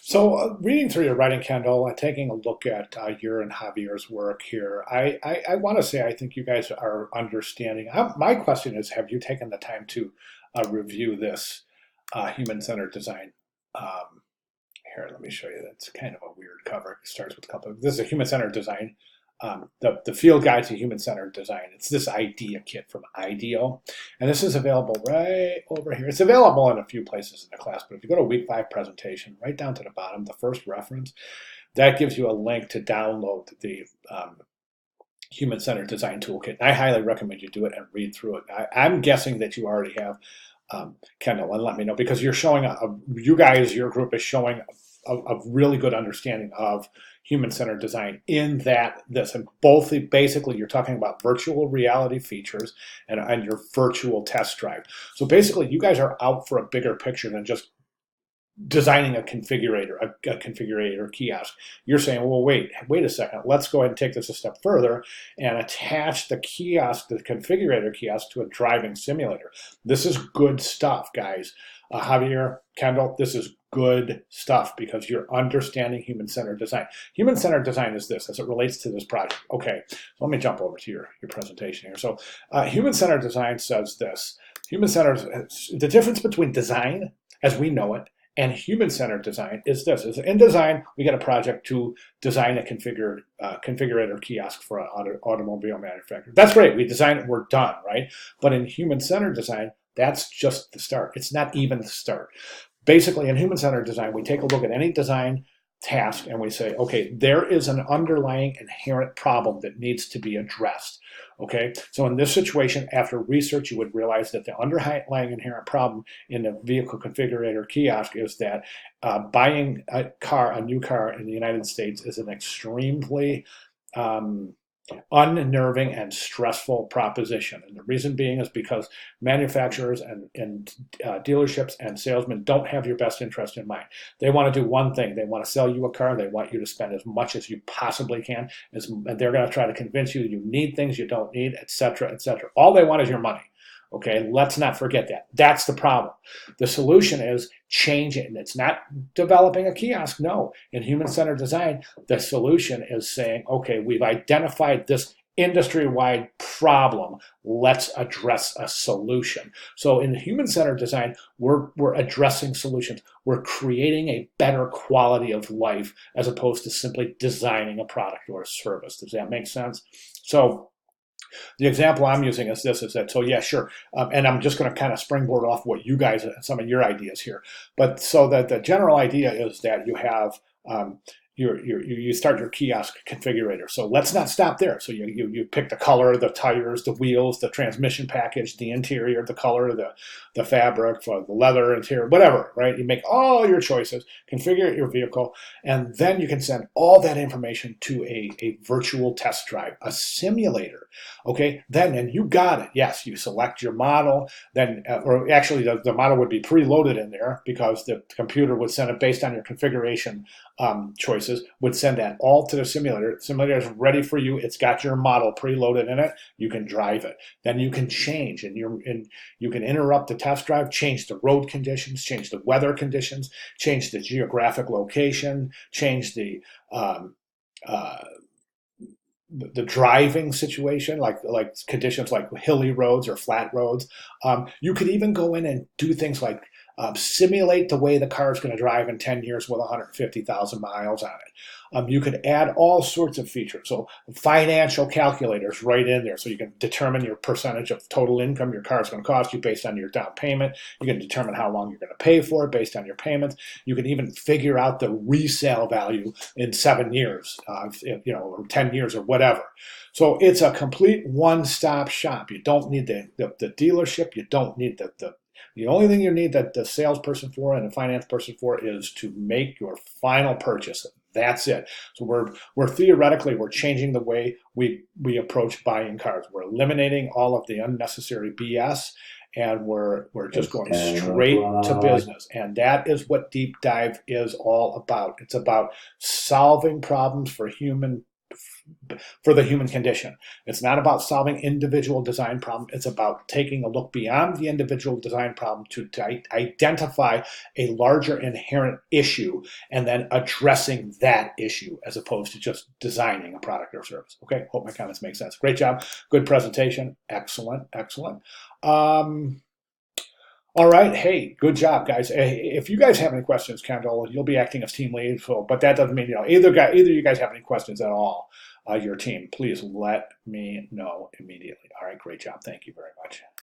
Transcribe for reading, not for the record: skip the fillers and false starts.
So, reading through your writing, Kendall, and taking a look at your and Javier's work here, I want to say I think you guys are understanding. My question is, have you taken the time to review this human-centered design? Um, Here, let me show you. That's kind of a weird cover. It starts with a couple of, this is a human-centered design. The field guide to human-centered design. It's this idea kit from IDEO. And this is available right over here. It's available in a few places in the class, but if you go to week 5 presentation, right down to the bottom, the first reference, that gives you a link to download the human-centered design toolkit. I highly recommend you do it and read through it. I'm guessing that you already have, Kendall, and let me know, because you're showing, you guys, your group is showing a really good understanding of human-centered design in that this, and both basically you're talking about virtual reality features and your virtual test drive. So basically you guys are out for a bigger picture than just designing a configurator kiosk. You're saying, well, wait a second, let's go ahead and take this a step further and attach the kiosk, the configurator kiosk, to a driving simulator. This is good stuff, guys. Javier, Kendall, this is good stuff because you're understanding human-centered design. Human-centered design is this as it relates to this project. Okay, so let me jump over to your presentation here. So human-centered design says this. Human-centered, the difference between design as we know it and human-centered design is this. In design, we get a project to design a configurator kiosk for an automobile manufacturer. That's great. We design it, we're done, right? But in human-centered design, that's just the start. It's not even the start. Basically, in human-centered design, we take a look at any design task and we say, okay, there is an underlying inherent problem that needs to be addressed. Okay, so in this situation, after research, you would realize that the underlying inherent problem in the vehicle configurator kiosk is that buying a new car in the United States is an extremely unnerving and stressful proposition. And the reason being is because manufacturers and dealerships and salesmen don't have your best interest in mind. They want to do one thing. They want to sell you a car. They want you to spend as much as you possibly can. And they're going to try to convince you need things you don't need, et cetera, et cetera. All they want is your money. Okay, let's not forget that. That's the problem. The solution is change it. And it's not developing a kiosk. No. In human-centered design, the solution is saying, okay, we've identified this industry-wide problem. Let's address a solution. So in human-centered design, we're addressing solutions. We're creating a better quality of life as opposed to simply designing a product or a service. Does that make sense? So the example I'm using is this, is that, so yeah, sure. And I'm just going to kind of springboard off what you guys, some of your ideas here. But so that the general idea is that you have, you start your kiosk configurator. So let's not stop there. So you pick the color, the tires, the wheels, the transmission package, the interior, the color, the fabric, the leather, interior, whatever, right? You make all your choices, configure your vehicle, and then you can send all that information to a virtual test drive, a simulator. Okay, then you got it. Yes, you select your model, then, or actually the model would be preloaded in there because the computer would send it based on your configuration choices, would send that all to the simulator. The simulator is ready for you. It's got your model preloaded in it. You can drive it. Then you can change, and you can interrupt the test drive, change the road conditions, change the weather conditions, change the geographic location, change the driving situation, like conditions like hilly roads or flat roads. You could even go in and do things like simulate the way the car is going to drive in 10 years with 150,000 miles on it. You could add all sorts of features. So financial calculators right in there. So you can determine your percentage of total income your car is going to cost you based on your down payment. You can determine how long you're going to pay for it based on your payments. You can even figure out the resale value in 7 years, or 10 years or whatever. So it's a complete one-stop shop. You don't need the dealership. You don't need the only thing you need the salesperson for and the finance person for is to make your final purchase. That's it. So we're theoretically, we're changing the way we approach buying cars. We're eliminating all of the unnecessary BS, and we're just going straight to business. And that is what Deep Dive is all about. It's about solving problems for for the human condition. It's not about solving individual design problems. It's about taking a look beyond the individual design problem to identify a larger inherent issue and then addressing that issue as opposed to just designing a product or service. Okay, hope my comments make sense. Great job. Good presentation. Excellent, excellent. All right. Hey, good job, guys. If you guys have any questions, Kendall, you'll be acting as team lead. So, but that doesn't mean either you guys have any questions at all. Your team, please let me know immediately. All right. Great job. Thank you very much.